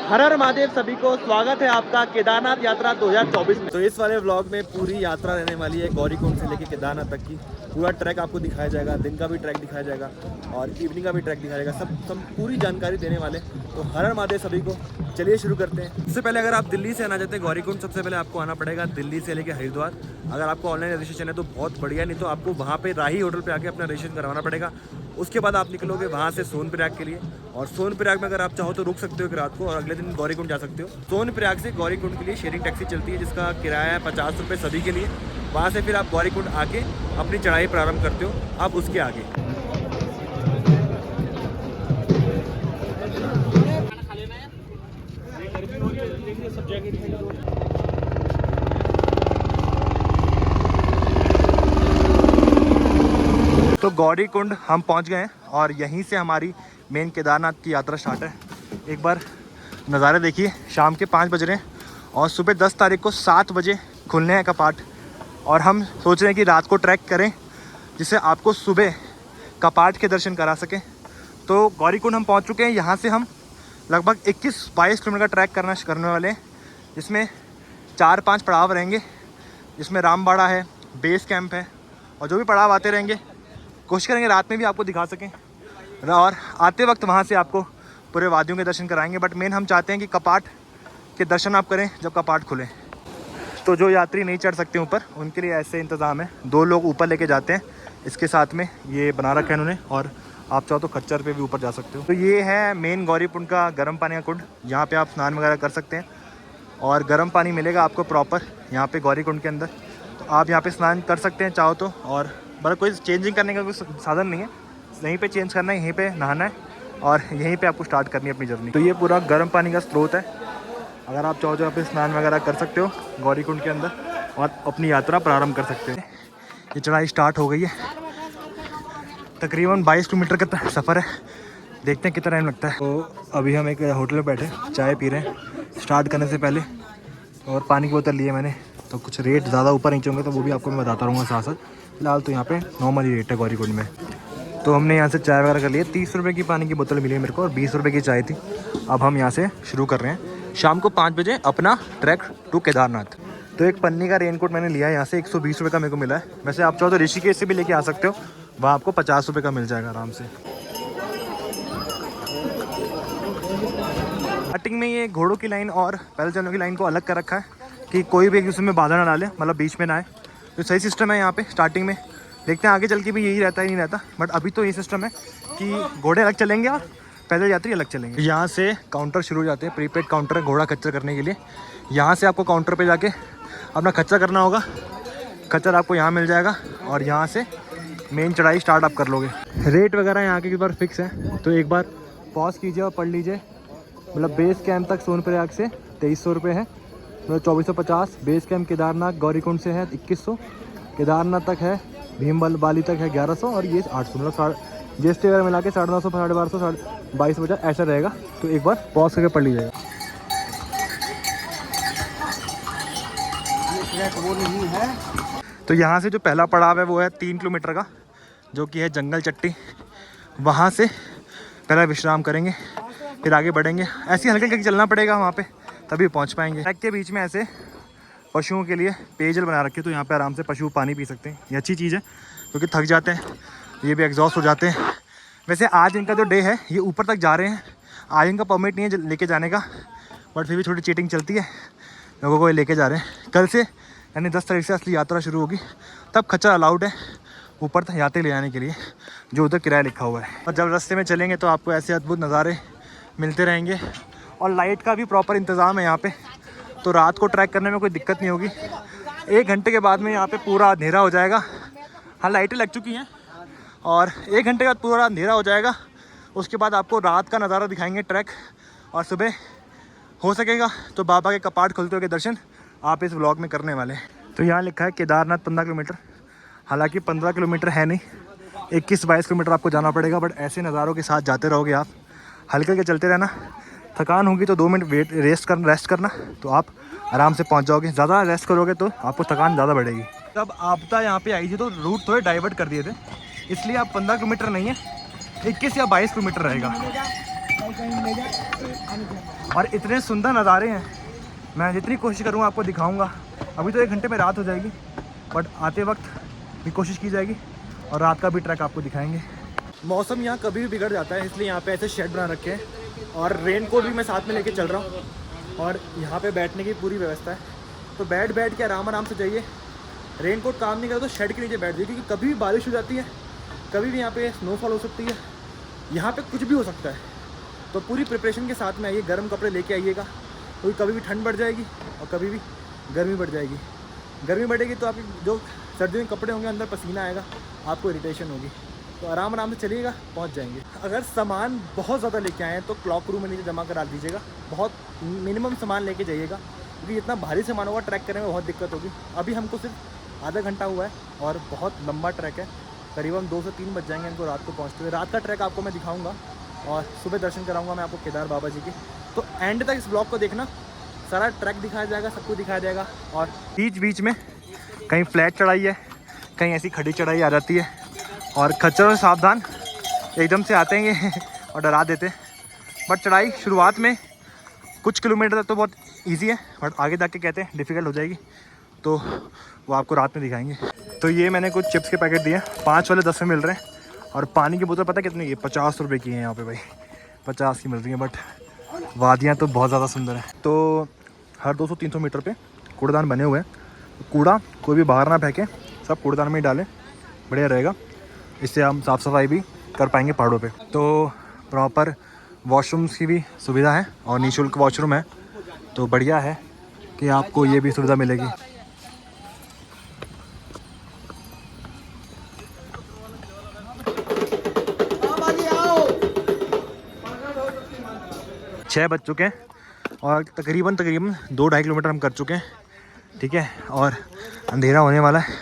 हर हर महादेव सभी को स्वागत है आपका केदारनाथ यात्रा 2024 में। तो इस वाले व्लॉग में पूरी यात्रा रहने वाली है, गौरीकुंड से लेके केदारनाथ तक की पूरा ट्रैक आपको दिखाया जाएगा। दिन का भी ट्रैक दिखाया जाएगा और इवनिंग का भी ट्रैक दिखाया जाएगा। सब पूरी जानकारी देने वाले। तो हर हर महादेव सभी को। चलिए शुरू करते हैं। सबसे पहले अगर आप दिल्ली से आना चाहते हैं गौरीकुंड, सबसे पहले आपको आना पड़ेगा दिल्ली से लेके हरिद्वार। अगर आपको ऑनलाइन रजिस्ट्रेशन है तो बहुत बढ़िया, नहीं तो आपको वहाँ पे राही होटल पे आके अपना रजिस्ट्रेशन करवाना पड़ेगा। उसके बाद आप निकलोगे वहाँ से सोनप्रयाग के लिए, और सोनप्रयाग में अगर आप चाहो तो रुक सकते हो एक रात को और अगले दिन गौरीकुंड जा सकते हो। सोनप्रयाग से गौरीकुंड के लिए शेयरिंग टैक्सी चलती है जिसका किराया है 50 रुपये सभी के लिए। वहाँ से फिर आप गौरीकुंड आके अपनी चढ़ाई प्रारंभ करते हो। अब उसके आगे तो गौरीकुंड हम पहुंच गए हैं और यहीं से हमारी मेन केदारनाथ की यात्रा स्टार्ट है। एक बार नज़ारे देखिए, शाम के 5 बज रहे हैं और सुबह 10 तारीख को 7 बजे खुलने हैं कपाट। और हम सोच रहे हैं कि रात को ट्रैक करें जिससे आपको सुबह कपाट के दर्शन करा सकें। तो गौरीकुंड हम पहुंच चुके हैं। यहाँ से हम लगभग 21-22 किलोमीटर का ट्रैक करने वाले हैं, जिसमें 4-5 पड़ाव रहेंगे, जिसमें रामबाड़ा है, बेस कैंप है और जो भी पड़ाव आते रहेंगे कोशिश करेंगे रात में भी आपको दिखा सकें। और आते वक्त वहाँ से आपको पूरे वादियों के दर्शन कराएंगे। बट मेन हम चाहते हैं कि कपाट के दर्शन आप करें जब कपाट खुले। तो जो यात्री नहीं चढ़ सकते ऊपर, उनके लिए ऐसे इंतज़ाम है, 2 लोग ऊपर लेके जाते हैं। इसके साथ में ये बना रखा है इन्होंने, और आप चाहो तो खच्चर पे भी ऊपर जा सकते हो। तो ये है मेन गौरीकुंड का गर्म पानी का कुंड। यहाँ पे आप स्नान वगैरह कर सकते हैं और गर्म पानी मिलेगा आपको प्रॉपर यहाँ पे गौरीकुंड के अंदर। तो आप यहाँ पे स्नान कर सकते हैं चाहो तो। और बस कोई चेंजिंग करने का कोई साधन नहीं है, यहीं पे चेंज करना है, यहीं पे नहाना है और यहीं पे आपको स्टार्ट करनी है अपनी जर्नी। तो ये पूरा गर्म पानी का स्रोत है। अगर आप चाहो तो यहाँ पे स्नान वगैरह कर सकते हो गौरीकुंड के अंदर और अपनी यात्रा प्रारंभ कर सकते हो। ये चढ़ाई स्टार्ट हो गई है। तकरीबन 22 किलोमीटर का सफ़र है। देखते हैं कितना टाइम लगता है। तो अभी हम एक होटल में बैठे चाय पी रहे हैं स्टार्ट करने से पहले, और पानी की बोतल ली है मैंने। तो कुछ रेट ज़्यादा ऊपर नीचे होंगे तो वो भी आपको मैं बताता रहूँगा साथ साथ। फिलहाल तो यहाँ पे नॉर्मल ही रेट है गौरीकुंड में। तो हमने यहाँ से चाय वगैरह कर ली है। 30 रुपये की पानी की बोतल मिली है मेरे को और 20 रुपये की चाय थी। अब हम यहाँ से शुरू कर रहे हैं शाम को 5 बजे अपना ट्रैक टू केदारनाथ। तो एक पन्नी का रेनकोट मैंने लिया है यहाँ से, 120 रुपये का मेरे को मिला है। वैसे आप चाहो तो ऋषिकेश से भी लेके आ सकते हो, वहाँ आपको 50 रुपये का मिल जाएगा आराम से। स्टार्टिंग में ये घोड़ों की लाइन और पैदल चलने की लाइन को अलग कर रखा है कि कोई भी एक दूसरे में बाधा ना डाले, मतलब बीच में ना आए। तो सही सिस्टम है यहाँ पे स्टार्टिंग में। देखते हैं आगे चल के भी यही रहता है, नहीं रहता। बट अभी तो ये सिस्टम है कि घोड़े अलग चलेंगे और पैदल यात्री अलग चलेंगे। यहाँ से काउंटर शुरू हो जाते हैं, प्रीपेड काउंटर है घोड़ा खच्चर करने के लिए। यहाँ से आपको काउंटर पे जाके अपना खच्चर करना होगा। खच्चर आपको यहाँ मिल जाएगा और यहाँ से मेन चढ़ाई स्टार्ट आप कर लोगे। रेट वगैरह यहाँ के एक बार फिक्स है, तो एक बार पॉज कीजिए और पढ़ लीजिए। मतलब बेस कैंप तक सोनप्रयाग से 2300 रुपये है, मतलब 2450। बेस कैंप केदारनाथ गौरीकुंड से है 2100, केदारनाथ तक है, भीमबाली तक है 1100 और ये 800। मतलब GST वगैरह मिला के 950, 1250, 2250 ऐसा रहेगा। तो एक बार पॉज करके पढ़ लीजिएगा। वो नहीं है। तो यहाँ से जो पहला पड़ाव है वो है 3 किलोमीटर का, जो कि है जंगल चट्टी। वहाँ से पहला विश्राम करेंगे, फिर आगे बढ़ेंगे। ऐसे हल्के हल्के चलना पड़ेगा वहाँ पे, तभी पहुँच पाएंगे। ट्रैक के बीच में ऐसे पशुओं के लिए पेयजल बना रखे, तो यहाँ पे आराम से पशु पानी पी सकते हैं। ये अच्छी चीज़ है क्योंकि थक जाते हैं, ये भी एग्जॉस्ट हो जाते हैं। वैसे आज इनका जो डे है ये ऊपर तक जा रहे हैं। आज इनका परमिट नहीं है लेके जाने का, बट फिर भी थोड़ी चीटिंग चलती है, लोगों को ये लेके जा रहे हैं। कल से यानी 10 तारीख से असली यात्रा शुरू होगी, तब खच्चर अलाउड है ऊपर तक यात्री ले जाने के लिए, जो उधर किराया लिखा हुआ है। और जब रास्ते में चलेंगे तो आपको ऐसे अद्भुत नज़ारे मिलते रहेंगे और लाइट का भी प्रॉपर इंतज़ाम है यहाँ पे। तो रात को ट्रैक करने में कोई दिक्कत नहीं होगी। 1 घंटे के बाद में यहाँ पे पूरा अंधेरा हो जाएगा। हाँ, लाइटें लग चुकी हैं और 1 घंटे के बाद पूरा अंधेरा हो जाएगा। उसके बाद आपको रात का नज़ारा दिखाएंगे ट्रैक, और सुबह हो सकेगा तो बाबा के कपाट खुलते हुए दर्शन आप इस व्लॉग में करने वाले हैं। तो यहाँ लिखा है केदारनाथ 15 किलोमीटर। हालांकि 15 किलोमीटर है नहीं, 21-22 किलोमीटर आपको जाना पड़ेगा। बट ऐसे नज़ारों के साथ जाते रहोगे आप, हल्के हल्के चलते रहना। थकान होगी तो 2 मिनट रेस्ट करना, तो आप आराम से पहुंच जाओगे। ज़्यादा रेस्ट करोगे तो आपको थकान ज़्यादा बढ़ेगी। जब आपदा यहाँ पे आई थी तो रूट थोड़े डाइवर्ट कर दिए थे, इसलिए आप 15 किलोमीटर नहीं है, 21 या 22 किलोमीटर रहेगा। और इतने सुंदर नज़ारे हैं, मैं जितनी कोशिश करूँगा आपको दिखाऊँगा। अभी तो 1 घंटे में रात हो जाएगी, बट आते वक्त भी कोशिश की जाएगी और रात का भी ट्रैक आपको दिखाएंगे। मौसम यहाँ कभी भी बिगड़ जाता है, इसलिए यहाँ पे ऐसे शेड बना रखे हैं और रेन कोट भी मैं साथ में लेके चल रहा हूँ। और यहाँ पे बैठने की पूरी व्यवस्था है, तो बैठ के आराम से जाइए। रेन कोट काम नहीं करे तो शेड के नीचे बैठ जाइए, क्योंकि कभी भी बारिश हो जाती है, कभी भी यहाँ पे स्नोफॉल हो सकती है, यहाँ पे कुछ भी हो सकता है। तो पूरी प्रिपरेशन के साथ में आइए, गर्म कपड़े लेके आइएगा, क्योंकि कभी भी ठंड बढ़ जाएगी और कभी भी गर्मी बढ़ जाएगी। गर्मी बढ़ेगी तो आपकी जो सर्दियों के कपड़े होंगे अंदर पसीना आएगा, आपको इरिटेशन होगी। तो आराम से चलिएगा, पहुंच जाएंगे। अगर सामान बहुत ज़्यादा लेके आए हैं तो क्लॉक रूम में नीचे जमा करा दीजिएगा। बहुत मिनिमम सामान लेके जाइएगा, क्योंकि इतना भारी सामान होगा ट्रैक करने में बहुत दिक्कत होगी। अभी हमको सिर्फ आधा घंटा हुआ है और बहुत लंबा ट्रैक है, करीबन 2 से 3 बज जाएंगे हमको रात को पहुँचते हुए। रात का ट्रैक आपको मैं दिखाऊँगा और सुबह दर्शन कराऊँगा मैं आपको केदार बाबा जी के। तो एंड तक इस ब्लॉग को देखना, सारा ट्रैक दिखाया जाएगा, सब कुछ दिखाया जाएगा। और बीच में कहीं फ्लैट चढ़ाई है, कहीं ऐसी खड़ी चढ़ाई आ जाती है और खच्चर सावधान एकदम से आते हैं ये और डरा देते हैं। बट चढ़ाई शुरुआत में कुछ किलोमीटर तक तो बहुत इजी है, बट आगे जाके कहते हैं डिफ़िकल्ट हो जाएगी, तो वो आपको रात में दिखाएंगे। तो ये मैंने कुछ चिप्स के पैकेट दिए, 5 वाले 10 में मिल रहे हैं। और पानी की बोतल पता कितने की? 50 रुपये की है यहाँ पे भाई, 50 की मिल रही है। बट वादियाँ तो बहुत ज़्यादा सुंदर है। तो हर 200-300 मीटर पे कूड़ेदान बने हुए हैं, कूड़ा कोई भी बाहर ना फेंके, सब कूड़ेदान में ही डालें, बढ़िया रहेगा। इससे हम साफ़ सफाई भी कर पाएंगे पहाड़ों पे। तो प्रॉपर वॉशरूम्स की भी सुविधा है और निःशुल्क वॉशरूम है, तो बढ़िया है कि आपको ये भी सुविधा मिलेगी। छः बज चुके हैं और तकरीबन 2-2.5 किलोमीटर हम कर चुके हैं, ठीक है। और अंधेरा होने वाला है,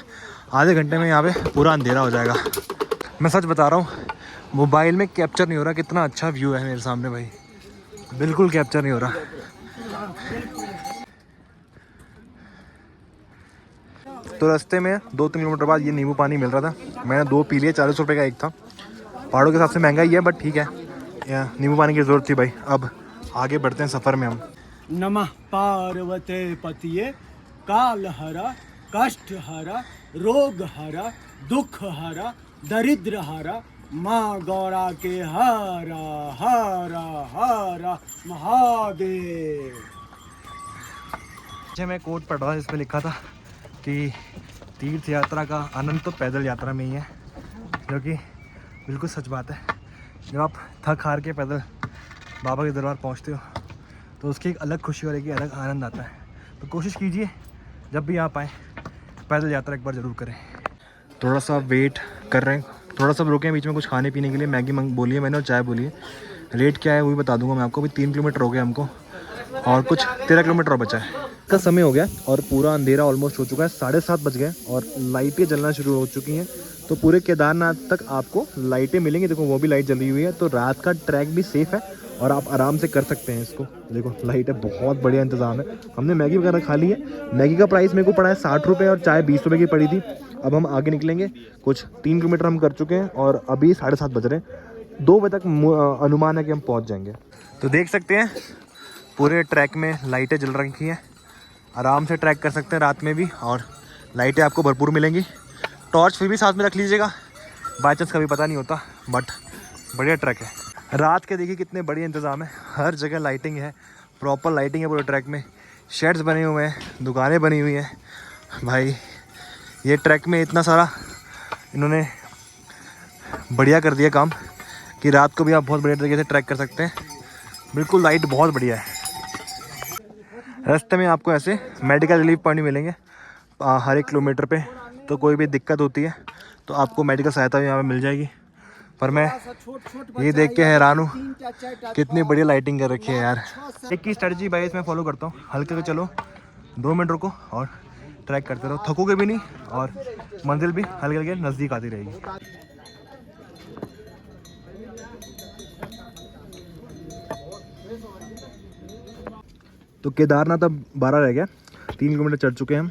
आधे घंटे में यहाँ पे पूरा अंधेरा हो जाएगा। मैं सच बता रहा हूँ, मोबाइल में कैप्चर नहीं हो रहा कितना अच्छा व्यू है मेरे सामने भाई, बिल्कुल कैप्चर नहीं हो रहा। तो रास्ते में 2-3 किलोमीटर बाद ये नींबू पानी मिल रहा था, मैंने 2 पी लिए, 40 रुपये का एक था। पहाड़ों के हिसाब से महंगा ही है, बट ठीक है, नींबू पानी की ज़रूरत थी भाई। अब आगे बढ़ते हैं सफ़र में हम। नमः पार्वते पतिये काल हरा कष्ट हरा रोग हरा दुख हरा दरिद्र हरा माँ गौरा के हरा हरा हरा महादेव। मैं कोट पढ़ रहा था जिसमें लिखा था कि तीर्थ यात्रा का आनंद तो पैदल यात्रा में ही है, जो कि बिल्कुल सच बात है। जब आप थक हार के पैदल बाबा के दरबार पहुंचते हो तो उसकी एक अलग खुशी और एक अलग आनंद आता है। तो कोशिश कीजिए जब भी आप आएँ पैदल यात्रा एक बार ज़रूर करें। थोड़ा सा वेट कर रहे हैं, थोड़ा सा रुके हैं बीच में कुछ खाने पीने के लिए। मैगी बोली है मैंने और चाय बोली है। रेट क्या है वो भी बता दूंगा मैं आपको। अभी 3 किलोमीटर हो गया हमको और कुछ 13 किलोमीटर और बचा है। का समय हो गया और पूरा अंधेरा ऑलमोस्ट हो चुका है, 7:30 बज गए और लाइटें जलना शुरू हो चुकी हैं। तो पूरे केदारनाथ तक आपको लाइटें मिलेंगी, देखो वो भी लाइट जली हुई है। तो रात का ट्रैक भी सेफ़ है और आप आराम से कर सकते हैं इसको। देखो लाइट है, बहुत बढ़िया इंतज़ाम है। हमने मैगी वगैरह खा ली है। मैगी का प्राइस मेरे को पड़ा है 60 रुपये और चाय 20 रुपये की पड़ी थी। अब हम आगे निकलेंगे, कुछ 3 किलोमीटर हम कर चुके हैं और अभी 7:30 बज रहे हैं। 2 बजे तक अनुमान है कि हम पहुँच जाएंगे। तो देख सकते हैं पूरे ट्रैक में लाइटें जल रखी हैं, आराम से ट्रैक कर सकते हैं रात में भी और लाइटें आपको भरपूर मिलेंगी। टॉर्च फिर भी साथ में रख लीजिएगा, बाई चांस कभी पता नहीं होता। बट बढ़िया ट्रैक है। रात के देखिए कितने बढ़िया इंतज़ाम है, हर जगह लाइटिंग है, प्रॉपर लाइटिंग है पूरे ट्रैक में। शेड्स बने हुए हैं, दुकानें बनी हुई हैं भाई। ये ट्रैक में इतना सारा इन्होंने बढ़िया कर दिया काम कि रात को भी आप बहुत बढ़िया तरीके से ट्रैक कर सकते हैं। बिल्कुल लाइट बहुत बढ़िया है। रास्ते में आपको ऐसे मेडिकल रिलीफ पॉइंट मिलेंगे हर 1 किलोमीटर पे। तो कोई भी दिक्कत होती है तो आपको मेडिकल सहायता भी यहाँ पे मिल जाएगी। पर मैं ये देख के हैरान हूँ कितनी बढ़िया लाइटिंग कर रखी है यार। एक की स्ट्रेटजी भाई इसमें फॉलो करता हूँ, हल्के से चलो, 2 मिनट रुको और ट्रैक करते रहो, थकोगे भी नहीं और मंजिल भी हल्के हल्के नज़दीक आती रहेगी। तो केदारनाथ अब 12 रह गया, 3 किलोमीटर चढ़ चुके हैं हम।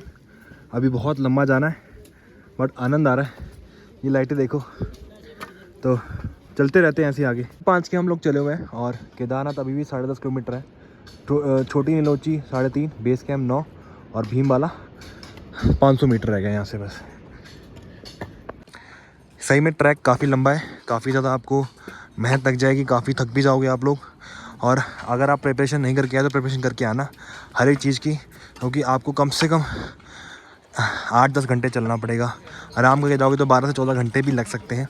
अभी बहुत लंबा जाना है बट आनंद आ रहा है। ये लाइटें देखो, तो चलते रहते हैं ऐसे आगे। 5 के हम लोग चले हुए हैं और केदारनाथ अभी भी 10.5 किलोमीटर है। छोटी नीलोची 3.5, बेस कैम्प 9 और भीमबाला 500 मीटर रह गया यहाँ से बस। सही में ट्रैक काफ़ी लंबा है, काफ़ी ज़्यादा आपको मेहनत लग जाएगी, काफ़ी थक भी जाओगे आप लोग। और अगर आप प्रिपरेशन नहीं करके आए तो प्रिपरेशन करके आना हर एक चीज़ की, क्योंकि आपको कम से कम 8-10 घंटे चलना पड़ेगा। आराम करके जाओगे तो 12 से 14 घंटे भी लग सकते हैं।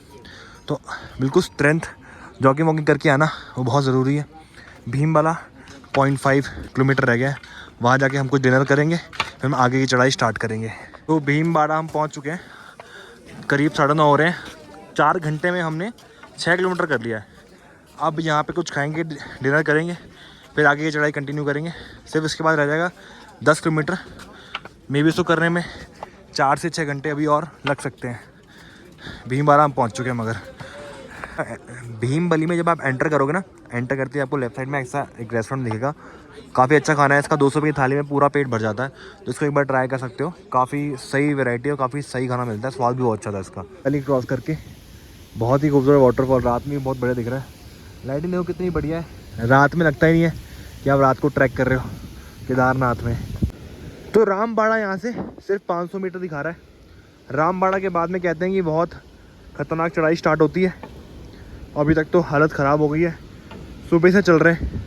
तो बिल्कुल स्ट्रेंथ जॉगिंग वॉगिंग करके आना, वो बहुत ज़रूरी है। भीमबाला 0.5 किलोमीटर रह गया है, वहाँ जाके हम कुछ डिनर करेंगे, फिर हम आगे की चढ़ाई स्टार्ट करेंगे। तो भीमबाड़ा हम पहुँच चुके हैं, करीब 9:30 हो रहे हैं। 4 घंटे में हमने 6 किलोमीटर कर लिया है। अब यहाँ पे कुछ खाएंगे, डिनर करेंगे, फिर आगे की चढ़ाई कंटिन्यू करेंगे। सिर्फ इसके बाद रह जाएगा 10 किलोमीटर। मे भी इसको करने में 4 से 6 घंटे अभी और लग सकते हैं। भीमबाड़ा हम पहुँच चुके हैं। मगर भीमबली में जब आप एंटर करोगे ना, एंटर करते ही आपको लेफ्ट साइड में ऐसा एक रेस्टोरेंट दिखेगा। काफ़ी अच्छा खाना है इसका, 200 रुपये की थाली में पूरा पेट भर जाता है। तो इसको एक बार ट्राई कर सकते हो, काफ़ी सही वैरायटी और काफ़ी सही खाना मिलता है, स्वाद भी बहुत अच्छा था इसका। गली क्रॉस करके बहुत ही खूबसूरत वाटरफॉल, रात में बहुत बढ़िया दिख रहा है। लाइटिंग देखो कितनी बढ़िया है, रात में लगता ही नहीं है कि आप रात को ट्रैक कर रहे हो केदारनाथ में। तो रामबाड़ा यहाँ से सिर्फ 500 मीटर दिखा रहा है। रामबाड़ा के बाद में कहते हैं कि बहुत ख़तरनाक चढ़ाई स्टार्ट होती है। अभी तक तो हालत ख़राब हो गई है, सुबह से चल रहे हैं,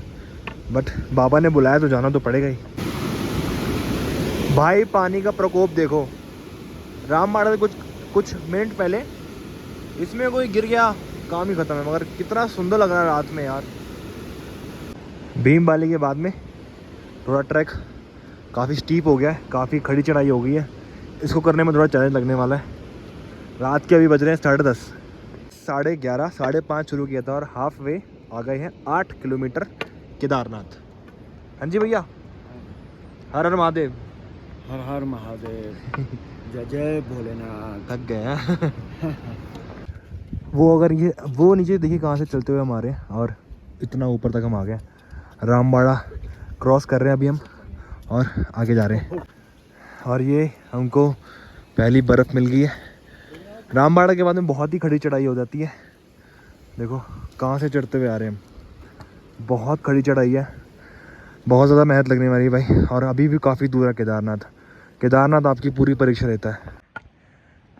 बट बाबा ने बुलाया तो जाना तो पड़ेगा ही। भाई पानी का प्रकोप देखो, रामबाड़ा से कुछ मिनट पहले इसमें कोई गिर गया, काम ही ख़त्म है। मगर कितना सुंदर लग रहा है रात में यार। भीमबाली के बाद में थोड़ा ट्रैक काफ़ी स्टीप हो गया है, काफ़ी खड़ी चढ़ाई हो गई है। इसको करने में थोड़ा चैलेंज लगने वाला है। रात के अभी बज रहे हैं 10:30, 11:30, 5:30 शुरू किया था और हाफ वे आ गए हैं 8 किलोमीटर केदारनाथ। हाँ जी भैया, हर हर महादेव। हर हर महादेव। जय जय भोलेनाथ। थक गए हैं। वो नीचे देखिए कहाँ से चलते हुए हमारे, और इतना ऊपर तक हम आ गए। रामबाड़ा क्रॉस कर रहे हैं अभी हम और आगे जा रहे हैं। और ये हमको पहली बर्फ़ मिल गई है। रामबाड़ा के बाद में बहुत ही खड़ी चढ़ाई हो जाती है। देखो कहाँ से चढ़ते हुए आ रहे हैं हम, बहुत खड़ी चढ़ाई है, बहुत ज़्यादा मेहनत लगने वाली है भाई। और अभी भी काफ़ी दूर है केदारनाथ। केदारनाथ आपकी पूरी परीक्षा लेता है।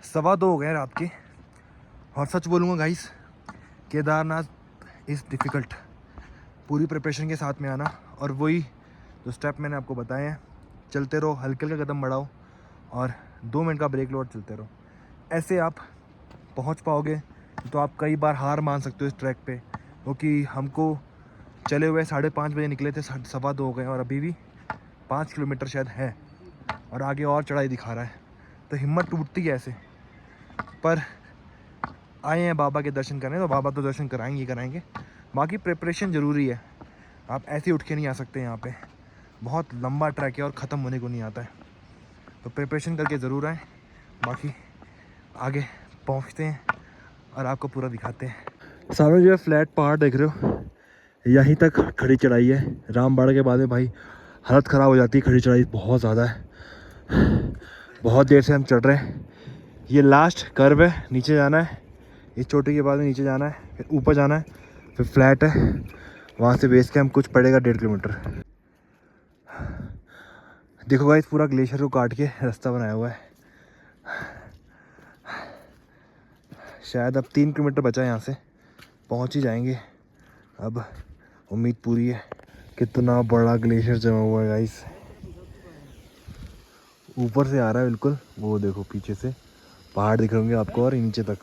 2:15 हो गए रात के, और सच बोलूँगा गाइस, केदारनाथ इज़ डिफ़िकल्ट। पूरी प्रिपरेशन के साथ में आना, और वही जो स्टेप मैंने आपको बताए हैं, चलते रहो, हल्के हल्के कदम बढ़ाओ और 2 मिनट का ब्रेक लो और चलते रहो। ऐसे आप पहुंच पाओगे। तो आप कई बार हार मान सकते हो इस ट्रैक पे, क्योंकि हमको चले हुए 5:30 बजे निकले थे, 2:15 हो गए और अभी भी 5 किलोमीटर शायद है, और आगे और चढ़ाई दिखा रहा है। तो हिम्मत टूटती है ऐसे, पर आए हैं बाबा के दर्शन करने, तो बाबा तो दर्शन कराएंगे। बाकी प्रिपरेशन ज़रूरी है, आप ऐसे उठ के नहीं आ सकते यहाँ पे। बहुत लंबा ट्रैक है और ख़त्म होने को नहीं आता है, तो प्रिपरेशन करके ज़रूर आएँ। बाकी आगे पहुँचते हैं और आपको पूरा दिखाते हैं। सामने जो है फ्लैट पहाड़ देख रहे हो, यहीं तक खड़ी चढ़ाई है। रामबाड़ा के बाद में भाई हालत ख़राब हो जाती है, खड़ी चढ़ाई बहुत ज़्यादा है। बहुत देर से हम चढ़ रहे हैं। ये लास्ट कर्व है, नीचे जाना है, इस चोटी के बाद में नीचे जाना है, फिर ऊपर जाना है, फिर फ्लैट है, वहाँ से बेस कैंप कुछ पड़ेगा 1.5 किलोमीटर। देखो गाइस, पूरा ग्लेशियर को काट के रास्ता बनाया हुआ है। शायद अब 3 किलोमीटर बचा है, यहाँ से पहुँच ही जाएंगे। अब उम्मीद पूरी है। कितना बड़ा ग्लेशियर जमा हुआ है गाइस, ऊपर से आ रहा है बिल्कुल। वो देखो पीछे से पहाड़ दिख रहे होंगे आपको, और नीचे तक।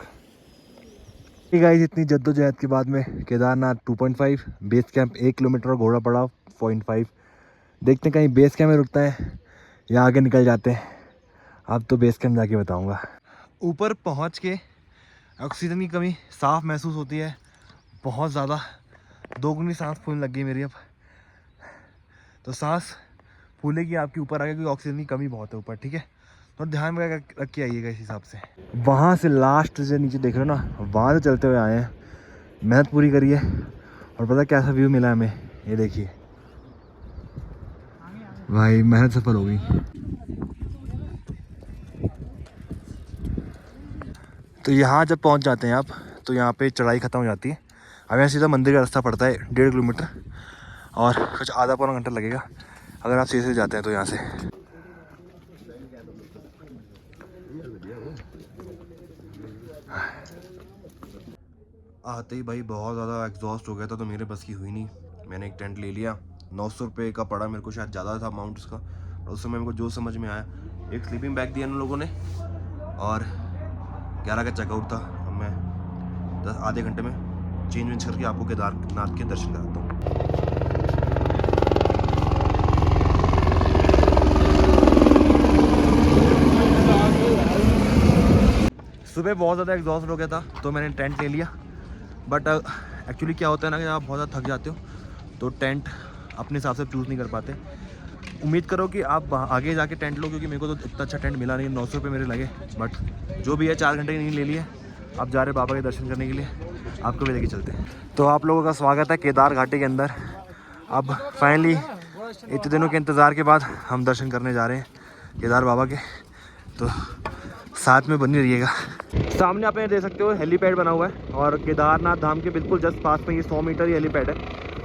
ठीक गाइस, इतनी जद्दोजहद के बाद में केदारनाथ 2.5, बेस कैंप 1 किलोमीटर और घोड़ा पड़ाव 0.5। देखते हैं कहीं बेस कैंप में रुकता है या आगे निकल जाते हैं। अब तो बेस कैंप जाके बताऊंगा। ऊपर पहुंच के ऑक्सीजन की कमी साफ महसूस होती है, बहुत ज़्यादा। दोगुनी सांस फूलने लग गई मेरी अब। तो सांस फूलेगी आपकी ऊपर आगे, क्योंकि ऑक्सीजन की कमी बहुत है ऊपर, ठीक है। तो ध्यान में रख के आइएगा इस हिसाब से। वहाँ से लास्ट से नीचे देख रहे हो ना, वहाँ से चलते हुए आए हैं। मेहनत पूरी करी है, और पता कैसा व्यू मिला हमें, ये देखिए भाई, मेहनत सफल हो गई। तो यहाँ जब पहुँच जाते हैं आप, तो यहाँ पे चढ़ाई ख़त्म हो जाती है। अब यहाँ सीधा मंदिर का रास्ता पड़ता है 1.5 किलोमीटर, और कुछ आधा पौना घंटा लगेगा अगर आप सीधे जाते हैं तो यहाँ से। आते ही भाई बहुत ज़्यादा एग्जॉस्ट हो गया था तो मेरे बस की हुई नहीं। मैंने एक टेंट ले लिया, 900 रुपये का पड़ा मेरे को, शायद ज़्यादा था अमाउंट उसका। और उस समय मेरे को जो समझ में आया, एक स्लीपिंग बैग दिया इन लोगों ने और 11 का चेकआउट था। अब मैं आधे घंटे में चेंज वेंज करके आपको केदारनाथ के दर्शन कराता हूँ। सुबह बहुत ज़्यादा एग्जॉस्ट हो गया था तो मैंने टेंट ले लिया। बट एक्चुअली क्या होता है ना कि आप बहुत ज़्यादा थक जाते हो तो टेंट अपने हिसाब से चूज़ नहीं कर पाते। उम्मीद करो कि आप आगे जाके टेंट लो, क्योंकि मेरे को तो इतना अच्छा टेंट मिला नहीं, 900 रुपये मेरे लगे। बट जो भी है 4 घंटे की नींद ले ली है। आप जा रहे बाबा के दर्शन करने के लिए, आपको भी लेके चलते हैं। तो आप लोगों का स्वागत है केदार घाटी के अंदर। अब फाइनली इतने दिनों के इंतज़ार के बाद हम दर्शन करने जा रहे हैं केदार बाबा के, तो साथ में बनी रहिएगा। सामने आप देख सकते हो हेलीपैड बना हुआ है और केदारनाथ धाम के बिल्कुल जस्ट पास में ये 100 मीटर ही हेलीपैड है।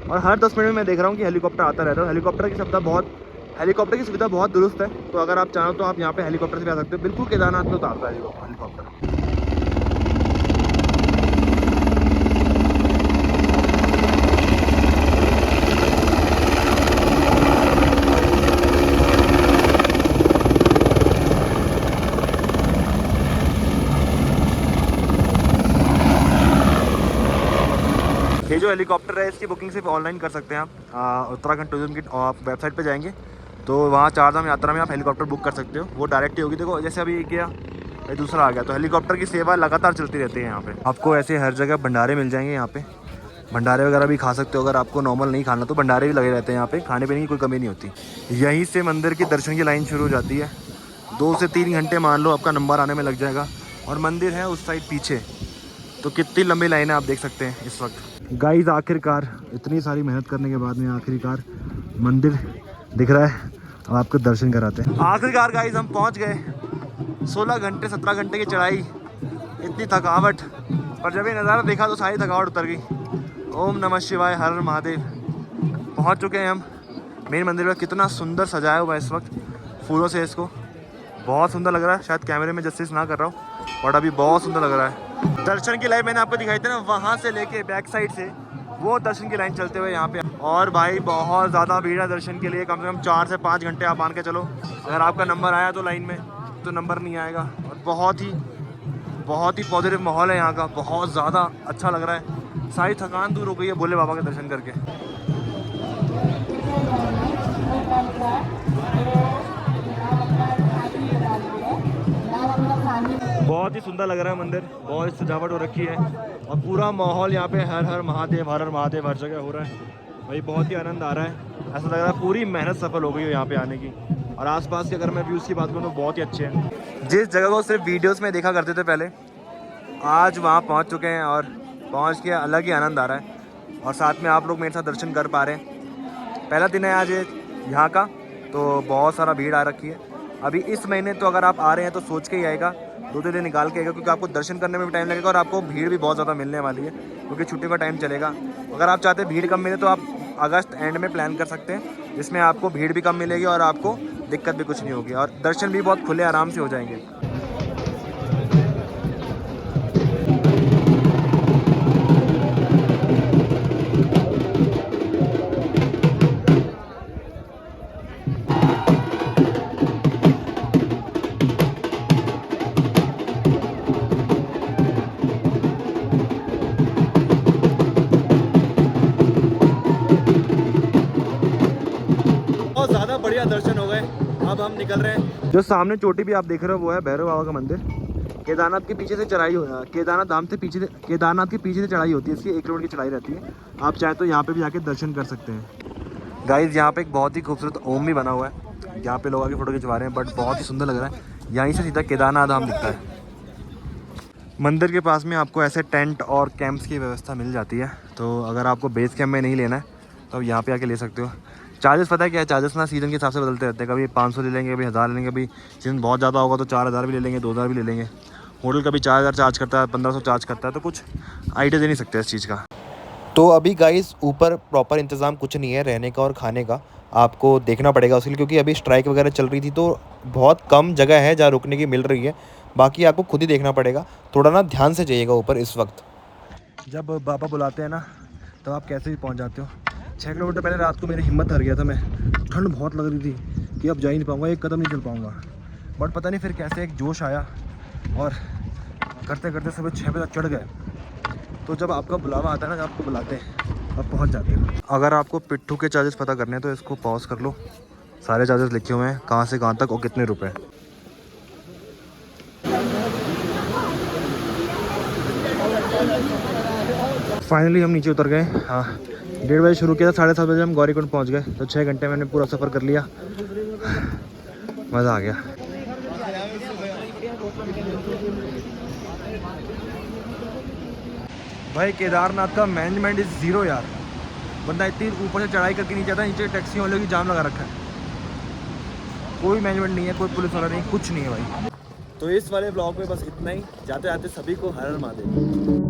और हर 10 मिनट में मैं देख रहा हूँ कि हेलीकॉप्टर आता रहता है। हेलीकॉप्टर की सुविधा बहुत दुरुस्त है, तो अगर आप चाहो तो आप यहाँ पे हेलीकॉप्टर से भी आ सकते हो। बिल्कुल केदारनाथ में उतारता है हेलीकॉप्टर। ये जो हेलीकॉप्टर है इसकी बुकिंग सिर्फ ऑनलाइन कर सकते हैं आप। उत्तराखंड टूरिज्म की आप वेबसाइट पे जाएंगे तो वहाँ चारधाम यात्रा में आप हेलीकॉप्टर बुक कर सकते हो। वो डायरेक्ट ही होगी। देखो जैसे अभी एक गया, ये दूसरा आ गया, तो हेलीकॉप्टर की सेवा लगातार चलती रहती है यहाँ पे। आपको ऐसे हर जगह भंडारे मिल जाएंगे। यहाँ पे भंडारे वगैरह भी खा सकते हो। अगर आपको नॉर्मल नहीं खाना तो भंडारे भी लगे रहते हैं यहाँ पे, खाने पीने की कोई कमी नहीं होती। यहीं से मंदिर के दर्शन की लाइन शुरू हो जाती है। 2 से 3 घंटे मान लो आपका नंबर आने में लग जाएगा। और मंदिर है उस साइड पीछे, तो कितनी लंबी लाइन है आप देख सकते हैं इस वक्त। गाइस आखिरकार इतनी सारी मेहनत करने के बाद में आखिरकार मंदिर दिख रहा है। अब आपको दर्शन कराते हैं। आखिरकार गाइस हम पहुंच गए। 16 घंटे 17 घंटे की चढ़ाई, इतनी थकावट, पर जब ये नज़ारा देखा तो सारी थकावट उतर गई। ओम नमः शिवाय, हर हर महादेव। पहुंच चुके हैं हम मेन मंदिर में। कितना सुंदर सजाया हुआ है इस वक्त फूलों से। इसको बहुत सुंदर लग रहा है। शायद कैमरे में जस्टिस ना कर रहा हूँ, बट अभी बहुत सुंदर लग रहा है। दर्शन की लाइन मैंने आपको दिखाई थी ना, वहाँ से लेके बैक साइड से वो दर्शन की लाइन चलते हुए यहाँ पे। और भाई बहुत ज़्यादा भीड़ है दर्शन के लिए। कम से कम 4 से 5 घंटे आप मान के चलो। अगर आपका नंबर आया तो लाइन में, तो नंबर नहीं आएगा। और बहुत ही पॉजिटिव माहौल है यहाँ का। बहुत ज़्यादा अच्छा लग रहा है। सारी थकान दूर हो गई है भोले बाबा के दर्शन करके। बहुत ही सुंदर लग रहा है मंदिर। बहुत सजावट हो रखी है और पूरा माहौल यहाँ पे हर हर महादेव हर जगह हो रहा है। भाई बहुत ही आनंद आ रहा है। ऐसा लग रहा है पूरी मेहनत सफल हो गई है यहाँ पे आने की। और आसपास के अगर मैं व्यूज़ की बात करूँ तो बहुत ही अच्छे हैं। जिस जगह को सिर्फ वीडियोस में देखा करते थे पहले, आज वहाँ पहुँच चुके हैं और पहुँच के अलग ही आनंद आ रहा है। और साथ में आप लोग मेरे साथ दर्शन कर पा रहे हैं। पहला दिन है आज यहाँ का, तो बहुत सारा भीड़ आ रखी है। अभी इस महीने तो अगर आप आ रहे हैं तो सोच के ही आएगा, 2-3 दिन निकाल के आएगा, क्योंकि आपको दर्शन करने में भी टाइम लगेगा और आपको भीड़ भी बहुत ज़्यादा मिलने वाली है, क्योंकि छुट्टी का टाइम चलेगा। अगर आप चाहते हैं भीड़ कम मिले तो आप अगस्त एंड में प्लान कर सकते हैं, जिसमें आपको भीड़ भी कम मिलेगी और आपको दिक्कत भी कुछ नहीं होगी और दर्शन भी बहुत खुले आराम से हो जाएंगे। बहुत ज़्यादा बढ़िया दर्शन हो गए। अब हम निकल रहे हैं। जो सामने चोटी भी आप देख रहे हो वो है भैरव बाबा का मंदिर। केदारनाथ के पीछे से चढ़ाई हो, केदारनाथ धाम से पीछे, केदारनाथ के पीछे से चढ़ाई होती है। इसकी 1 किलोमीटर की चढ़ाई रहती है। आप चाहे तो यहाँ पे भी जाके दर्शन कर सकते हैं। गाइज यहाँ पे एक बहुत ही खूबसूरत ओम भी बना हुआ है। यहाँ पे लोग आके फ़ोटो खिंचवा रहे हैं, बट बहुत ही सुंदर लग रहा है। यहीं से सीधा केदारनाथ धाम दिखता है। मंदिर के पास में आपको ऐसे टेंट और कैंप्स की व्यवस्था मिल जाती है। तो अगर आपको बेस कैंप में नहीं लेना है तो आप यहाँ पे आके ले सकते हो। चार्जेस पता है क्या है? चार्जेस ना सीज़न के हिसाब से बदलते रहते हैं। कभी 500 ले लेंगे, कभी 1000 ले लेंगे, कभी सीज़न बहुत ज़्यादा होगा तो 4000 भी ले लेंगे, 2000 भी ले लेंगे। होटल कभी 4000 चार्ज करता है, 1500 चार्ज करता है। तो कुछ आइडिया दे नहीं सकते इस चीज़ का। तो अभी गाइस ऊपर प्रॉपर इंतज़ाम कुछ नहीं है रहने का और खाने का, आपको देखना पड़ेगा उसके लिए, क्योंकि अभी स्ट्राइक वगैरह चल रही थी तो बहुत कम जगह है जहाँ रुकने की मिल रही है। बाकी आपको खुद ही देखना पड़ेगा, थोड़ा ना ध्यान से जाइएगा ऊपर इस वक्त। जब बाबा बुलाते हैं ना तब आप कैसे भी पहुंच जाते हो। 6 किलोमीटर पहले रात को मेरी हिम्मत हार गया था मैं, ठंड बहुत लग रही थी कि अब जा ही नहीं पाऊँगा, एक कदम नहीं चल पाऊँगा। बट पता नहीं फिर कैसे एक जोश आया और करते करते सुबह 6 बजे तक चढ़ गए। तो जब आपका बुलावा आता है ना, जब आपको बुलाते हैं आप पहुंच जाते हो। अगर आपको पिट्ठू के चार्जेस पता करने हैं तो इसको पॉज कर लो, सारे चार्जेस लिखे हुए हैं कहाँ से कहाँ तक और कितने रुपए। फाइनली हम नीचे उतर गए। हाँ 1:30 बजे शुरू किया था, 7:30 बजे हम गौरीकुंड पहुंच गए। तो 6 घंटे मैंने पूरा सफ़र कर लिया, मज़ा आ गया। भाई केदारनाथ का मैनेजमेंट इज़ ज़ीरो यार, बंदा इतनी ऊपर से चढ़ाई करके नहीं जाता, नीचे टैक्सी वाले की जाम लगा रखा है। कोई मैनेजमेंट नहीं है, कोई पुलिस वाला नहीं, कुछ नहीं है भाई। तो इस वाले ब्लॉग में बस इतना ही। जाते जाते सभी को हर हर महादेव।